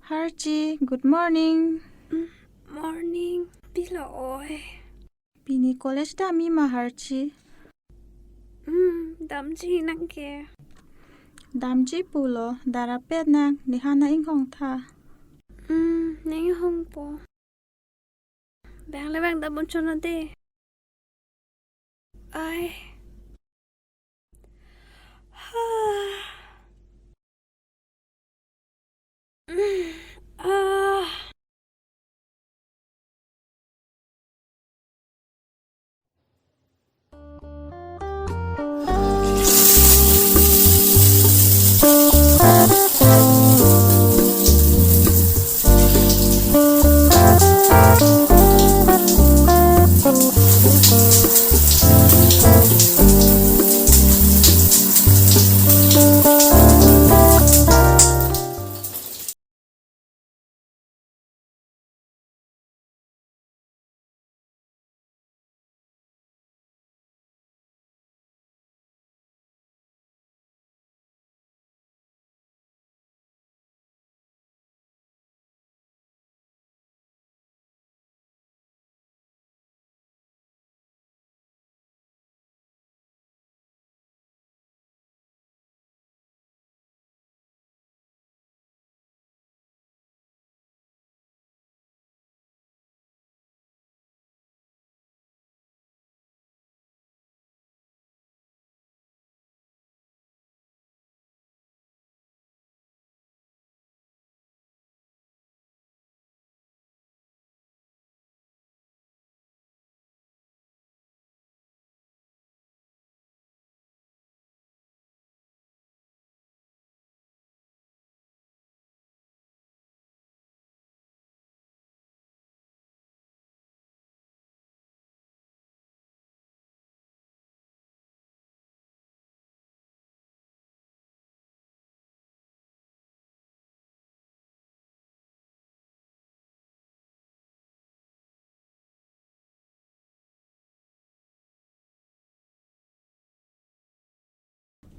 Harji, good morning. Morning, Pila oi. Pini college da mi ma Harji. Damji nang ke. Damji pulo, darapet na nihana ing hong tha. Nang hong po. Bang le bang da bon chona de. Ai. Ah.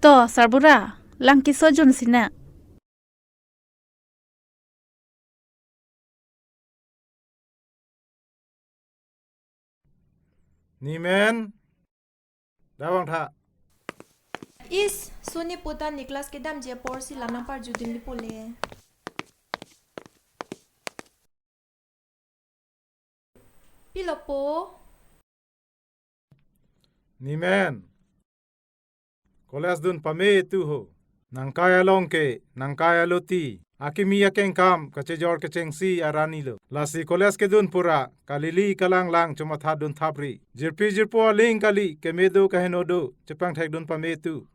To, Sarbura, lang kiso jun sina. Ni men, dawang tha. Is suni puta Niklas ke dam je por si lamang par judin li pole. Pilopo. Ni men, kolas dun pame tu ho. Nangkaya longke, nangkaya loti. Akimi yakeng kam kacejor keceng si arani lo. Lasi kolas ke dun pura, kalili kalang lang cuma tha dun thapri. Jirpi jirpo ling kali kemedo kahenodo, cepang thek dun pame tu.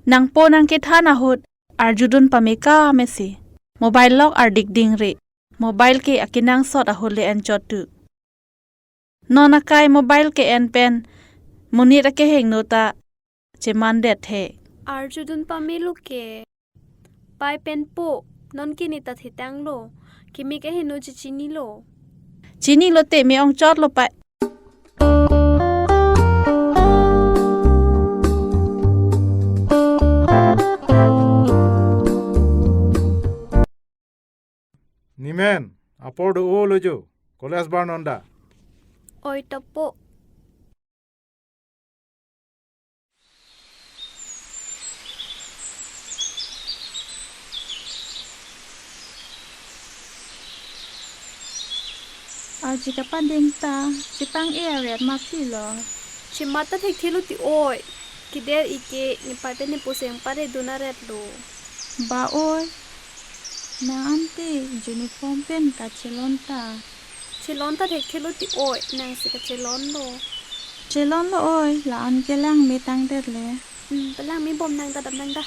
Nang po nang kitha na hot, arjudun pameka mesi. Mobile lock ardik ding re. Mobile ke akinang sot ahole en chotu. Nona kai mobile ke en pen, munit ake heng nota, cemandet he. Arjudun pamilu ke. Pai pen po. Non kini ta thitang lo. Kimi ke hinu chichini lo. Chini lo te me ong chot lo pa. Ni men, apor do o lojo, kolas barnonda. Oi topo. Harji ka panding ta, sipang area ma pilo. Chimata thek thilu ti oi. Kider ike ni pai pen ni puseng pare duna red lo. Ba oi. Na ante uniform pen ka chelon ta. Chilon ta thek thilu ti oi. Nang se ka chilon lo. Chelon lo oi, la an kelang mi tang der le. Pelang mi bom nang ta dam nang ta.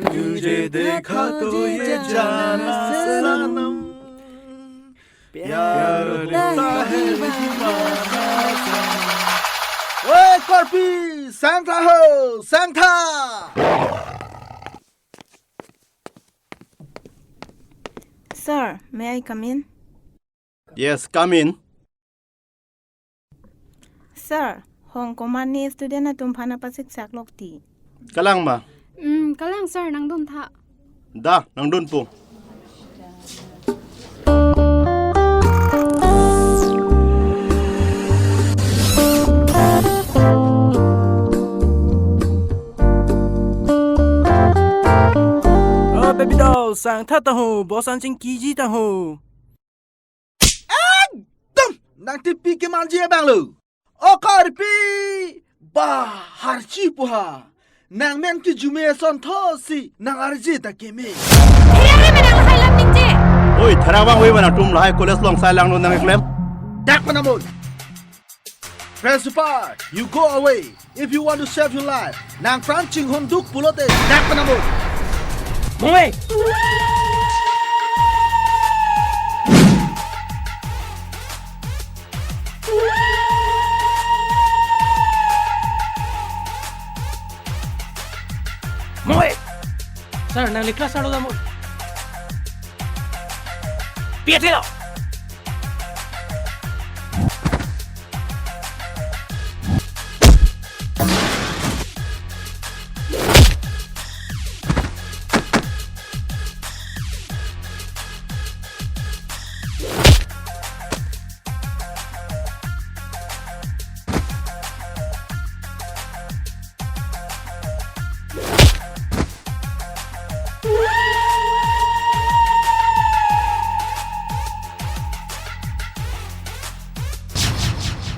तुझे देखा तो ये जाना सनम प्यार होता है दीवाना सनम ओए कार्बी सांगथा हो सांगथा Sir, may I come in? Yes, come in. Sir, Hong Kong ni student na tumpana pasik sak lokti. Kalang ma. Kalang sir nang dun tha. Da, nang dun po. Baby doll, sang tha ta ho, bosan ching ki ji ta ho. Nang tipi ke manji bang lu. O Karbi, ba harchi puha. Nang men ki jume son tho si nang arji ta ke me. Oi, tharawang we wana tum lai college long sai lang no nang klem. Dak mana mo. Principal, you go away if you want to save your life. Nang crunching honduk pulote. Dak mana mo. Mongwei. Mongwei. Sir, nang liklas alo da mo. Pietelo.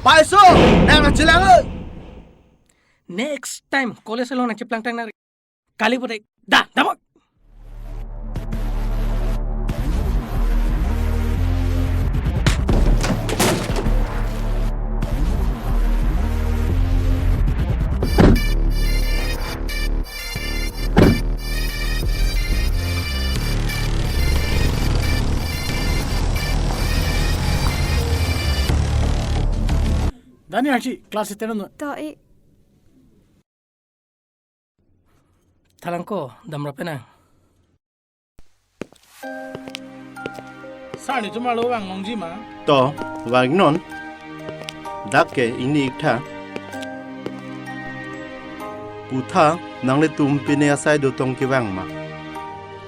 Pai so, nang chilang ơi. Next time, college lo na chiplang tang na. Kali putai. Da, damo. Dani Archie, clase tenno. To e Talangko, damra pena. Sani tuma lo wang longji ma. To, wag non. Dakke ini ikta. Putha nang le tum pine asai do tong ki wang ma.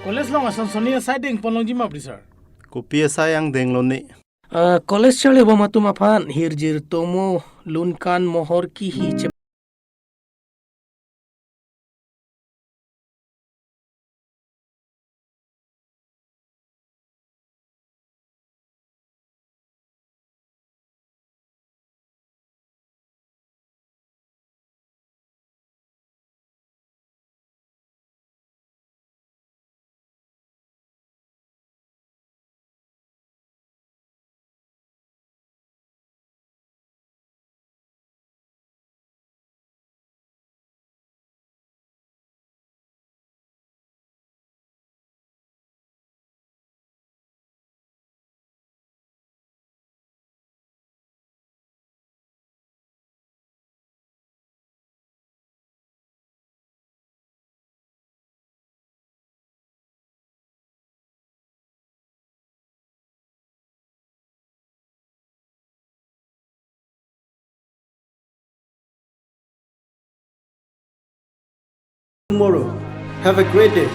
College long asan sonia siding pon longji ma bri sir. Ko pi asai yang deng lo ni. College chale bo matu mafan hirjir tomo lunkan mohor ki hi che tomorrow. Have a great day.